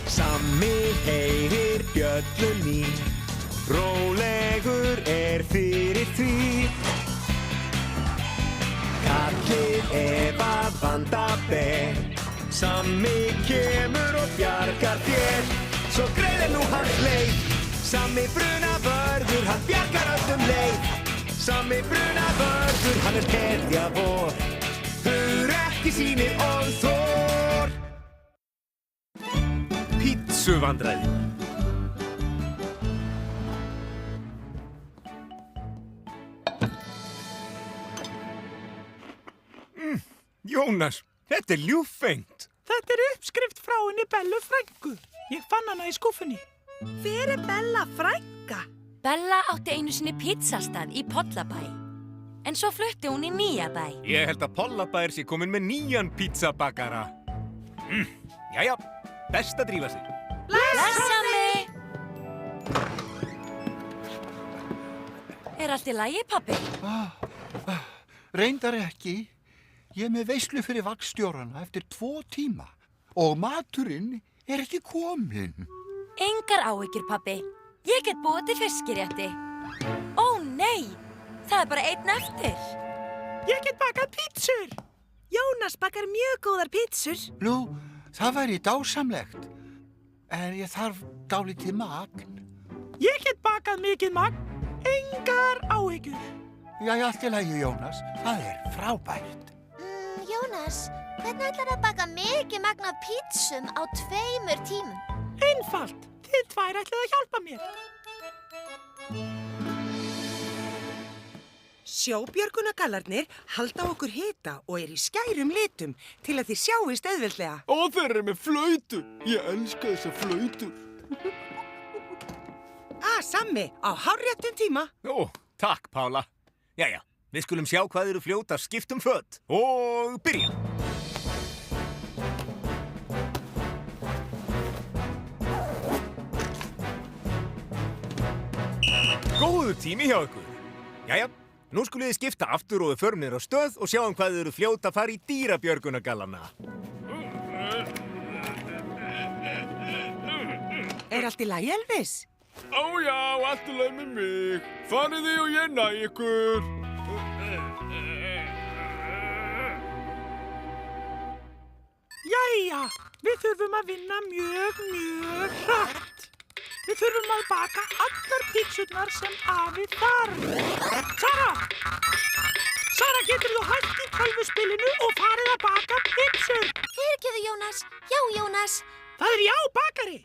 Sammi heyrir bjöllunni, rólegur fyrir því. Kallið ef að vanda ber, Sammi kemur og bjargar þér. Svo greiðir nú hans leið, Sammi brunavörður, hann bjargar öllum leið. Sammi brunavörður, hann hetja vor, ekki sýnir og þor. Pítsuvandræði. Jónas, þetta ljúffengt. Þetta uppskrift frá henni Bellu frænku. Ég fann hana í skúffunni. Hver Bella frænka? Bella átti einu sinni pizzastað í Pollabæ. En svo flutti hún í Nýjabæ. Ég held að Pollabær sé komin með nýjan pizzabakara. Jæja, best að drífa sig. Bless, Sammi! Allt í lagi, pabbi? Reyndar ekki. Ég með veislu fyrir vagnstjórana eftir 2 tíma og maturinn ekki kominn. Engar áhyggjur, pabbi. Ég get búið til fiskirétti. Ó, nei! Það bara 1 eftir. Ég get bakað pítsur. Jónas bakar mjög góðar pítsur. Nú, það væri dásamlegt. En ég þarf dálítið magn. Ég get bakað mikið magn. Engar áhyggjur. Jæja, allt í lagi, Jónas. Það frábært. Jónas, hvernig ætlarðu að baka mikið magn af pítsum á 2 tímum? Einfalt. Þið 2 ætlið að hjálpa mér. Sjóbjörgunargallarnir halda okkur hita og í skærum litum til að þið sjáist auðveldlega. Og þeir með flautur. Ég elska þessa flautur. Sammi, á hárréttum tíma. Ó, takk, Pála. Jæja, við skulum sjá hvað eru fljót að skiptum föt. Og byrja. Góður tími hjá ykkur. Jæja, nú skulum þið skipta aftur og við förum niður á stöð og sjáum hvað þið eru fljót að fara í dýrabjörgunargallana. Allt í lagi, Elvis? Ó já, allt í lagi með mig. Farið þið og ég næ ykkur. Jæja, við þurfum að vinna mjög hratt. Við þurfum að baka allar pítsurnar sem afi þarf. Sara, getur þú hætt í tölvuspilinu og farið að baka pítsur? Fyrirgefðu, Jónas. Já, Jónas. Það já, bakari.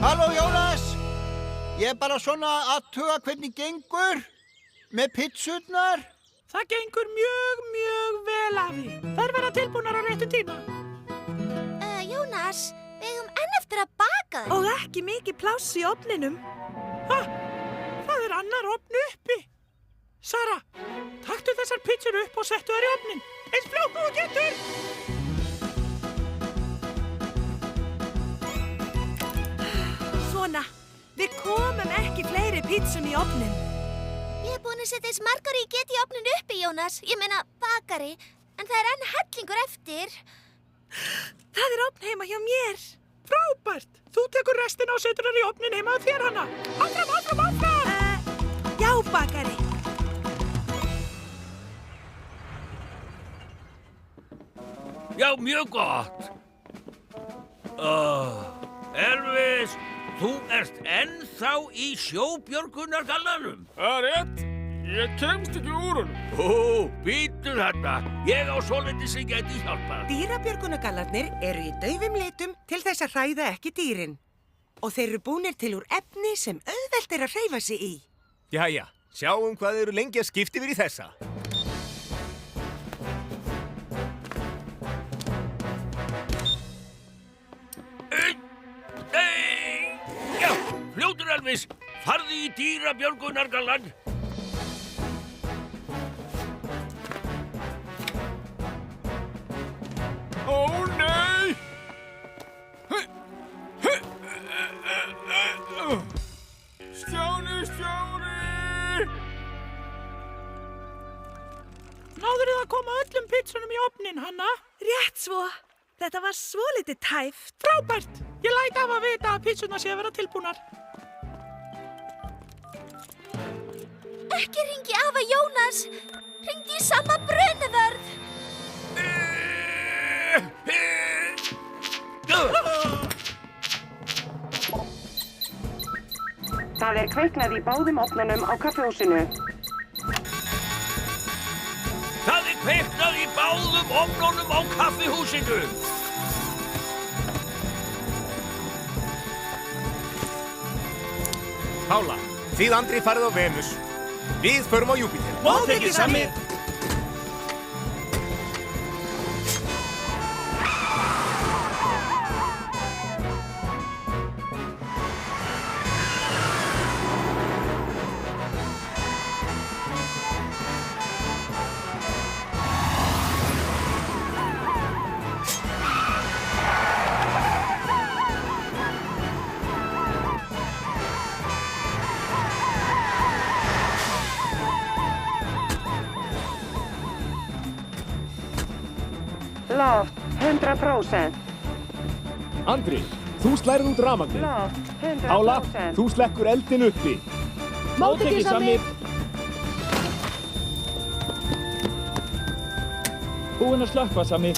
Halló, Jónas! Ég bara svona að athuga hvernig gengur með pizzurnar. Það gengur mjög vel, afi. Þær verða tilbúnar á réttu tíma. Jónas, við eigum enn eftir að baka þær. Og ekki mikið pláss í ofninum. Það annar ofn uppi. Sara, taktu þessar pizzur upp og settu þær í ofnin. Eins fljótt og þú getur. Svona, við komum ekki fleiri pizzum í ofnin. Ég búin að setja eins margar ég get í ofnin uppi, Jónas. Ég meina bakari, en það enn hellingur eftir. Það ofn heima hjá mér. Frábært! Þú tekur restina og setur þær í ofnin heima á þér hana. Áfram! Já, bakari. Já, mjög gott. Elvis, þú ert ennþá í sjóbjörgunargallanum. Það rétt. Ég kemst ekki úr honum. Ó, bíddu þarna. Ég á svolítið sem gæti hjálpað. Dýrabjörgunargallarnir eru í daufum litum til þess að hræða ekki dýrin. Og þeir eru búnir til úr efni sem auðvelt að hreyfa sig í. Jæja, sjáum hvað eru lengi að skipta yfir í þessa. Já, fljótur Elvis, farðu í dýrabjörgunargallan. Náðurðu að koma öllum pizzunum í ofnin, Hanna? Rétt svo. Þetta var svolítið tæft. Frábært! Ég læt af að vita að pizzuna sé að vera tilbúnar. Ekki hringi afa Jónas. Hringi í sama brunavörð. Það kviknað í báðum ofnunum á kaffihúsinu. Það kviknað í báðum ofnunum á kaffihúsinu. Pála, þið Andri farið á Venus. Við förum á Júpíter. Móttekið, Sammi. Loft, 100%. Andri, þú slærið út rafmagnið. Loft, 100%. Pála, þú slekkur eldin uppi. Móttekið, Sammi. Búinn að slökkva, Sammi.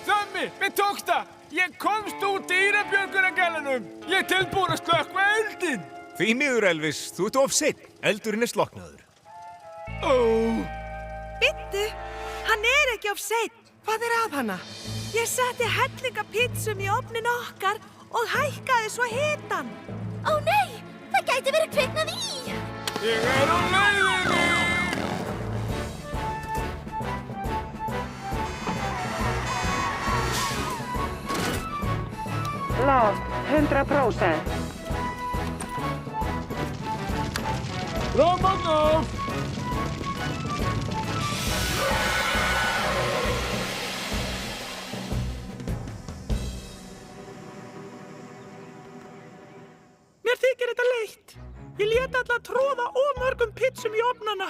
Sammi, við tókst það! Ég komst úr dýrabjörgunargallanum! Ég er tilbúin að slökkva eldin! Því miður, Elvis, þú ert of seinn. Eldurinn er slokknaður. Bittu, hann er ekki of seinn. Hvað er að hana? Ég setti hellinga pizzum í ofnin okkar og hækkaði svo hitan. Ó nei, það gæti verið kviknað í. Ég er á leiðinni! Loft, 100%. Rafmagn af! Mér þykir þetta leitt. Ég lét alla tróða mörgum pizzum í ofnana.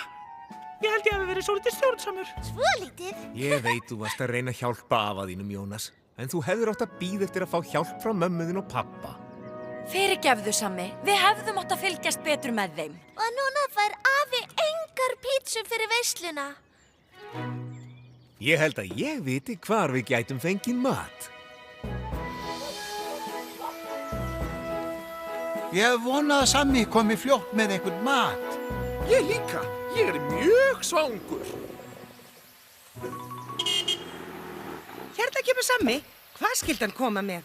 Ég held ég hafi verið svolítið stjórnsamur. Svolítið. Ég veit þú varst að reyna að hjálpa afa þínum, Jónas. En þú hefðir átt að bíða eftir að fá hjálp frá mömmuðin og pappa. Fyrirgefðu, Sammi. Við hefðum átt að fylgjast betur með þeim. Og núna fær afi engar pizzur fyrir veisluna. Ég held að ég viti hvar við gætum fengið mat. Ég vona að Sammi komi fljótt með einhvern mat. Ég líka. Ég er mjög svangur. Hérna kemur Sammi. Hvað skildi hann koma með?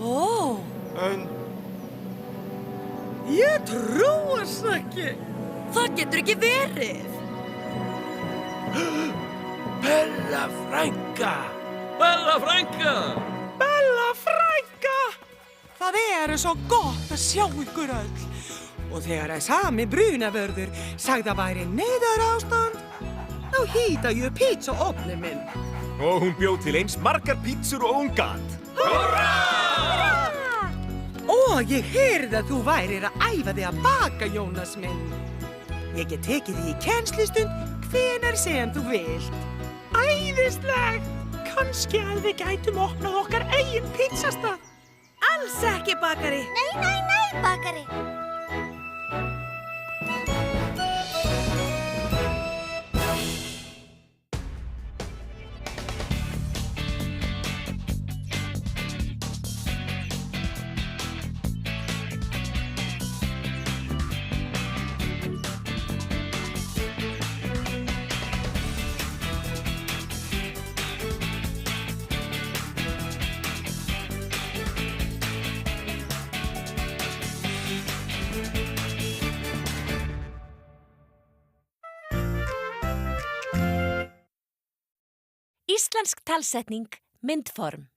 Ó, Ég trúast ekki. það getur ekki verið. Bella frænka! Bella frænka! Bella frænka! Það er svo gott að sjá ykkur öll. Og þegar að sami brunavörður sagði að væri neyðarástand, þá hýta ég pizzaofni minn. Og hún bjóð til eins margar pítsur og hún gat. Og ég heyrði að þú værir að æfa þig að baka, Jónas minn. Ég get tekið þig í kennslustund hvenær sem þú vilt. Æðislegt! Kannski að við gætum opnað okkar eigin pizzastað. Alls ekki, bakari. Nei, bakari. Íslensk talsetning, myndform.